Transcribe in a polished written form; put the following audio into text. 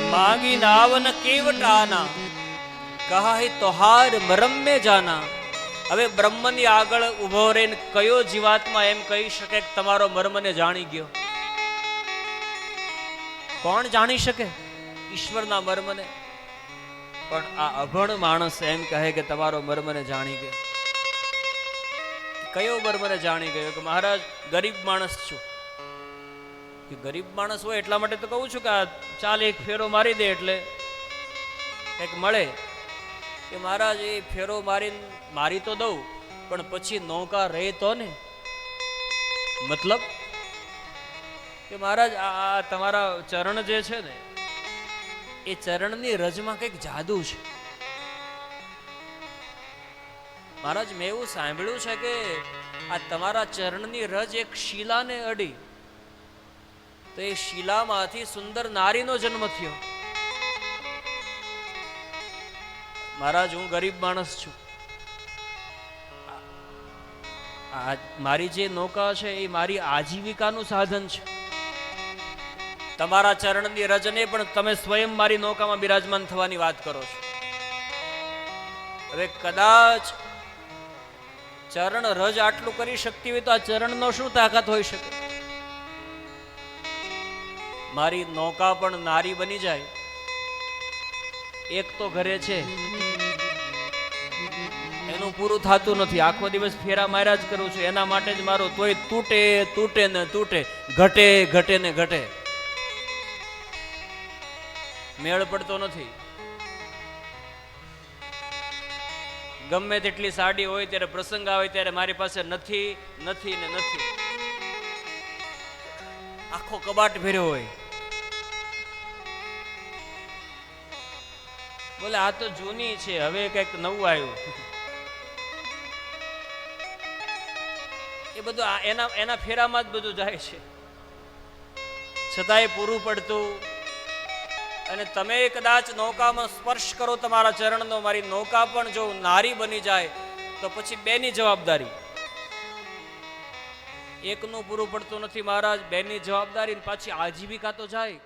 मांगी नावन केवटाना कहा तोहार मरम में जाना। હવે બ્રહ્મની આગળ ઊભો રહીને કયો જીવાત્મા એમ કહી શકે કે તમારો મર્મને જાણી ગયો? કોણ જાણી શકે ઈશ્વરના મર્મને? પણ આ અભણ માણસ એમ કહે કે તમારો મર્મને જાણી ગયો. કયો મર્મને જાણી ગયો? કે મહારાજ ગરીબ માણસ છું. કે ગરીબ માણસ હોય એટલા માટે તો કહું છું કે આ ચાલ એક ફેરો મારી દે એટલે કંઈક મળે. કે મહારાજ એ ફેરો મારી તો દઉં પણ પછી નૌકા રહે તો ને. મતલબ કે મહારાજ આ તમારા ચરણ જે છે ને એ ચરણની રજમાં કંઈક જાદુ છે. મહારાજ મેં એવું સાંભળ્યું છે કે આ તમારા ચરણની રજ એક શિલાને અડી તો એ શિલામાંથી સુંદર નારીનો જન્મ થયો. મહારાજ હું ગરીબ માણસ છું. મારી જે નૌકા છે એ મારી આજીવિકાનું સાધન છે. તમારા ચરણની રજને પણ તમે સ્વયં મારી નૌકામાં બિરાજમાન થવાની વાત કરો છો. હવે કદાચ ચરણ રજ આટલું કરી શકતી હોય તો આ ચરણનો શું તાકાત હોઈ શકે? મારી નૌકા પણ નારી બની જાય. એક તો ઘરે છે એનું પૂરું થતું નથી, આખો દિવસ ફેરા માર્યા જ કરું છું એના માટે જ મારું, તોય તૂટે તૂટે ને તૂટે, ઘટે ઘટે ને ઘટે, મેળ પડતો નથી. ગમે તેટલી સાડી હોય ત્યારે પ્રસંગ આવે ત્યારે મારી પાસે નથી નથી ને નથી. આખો કબાટ ભર્યો હોય. બોલે આ તો જૂની છે, હવે કઈક નવું આવ્યું. એ બધું એના ફેરામાં જ બધું જાય છે. છતાંય પૂરું પડતું. અને તમે કદાચ નૌકામાં સ્પર્શ કરો તમારા ચરણનો, મારી નૌકા પણ જો નારી બની જાય તો પછી બેની જવાબદારી. એકનું પૂરું પડતું નથી મહારાજ, બેની જવાબદારી પાછી આજીવિકા તો જાય.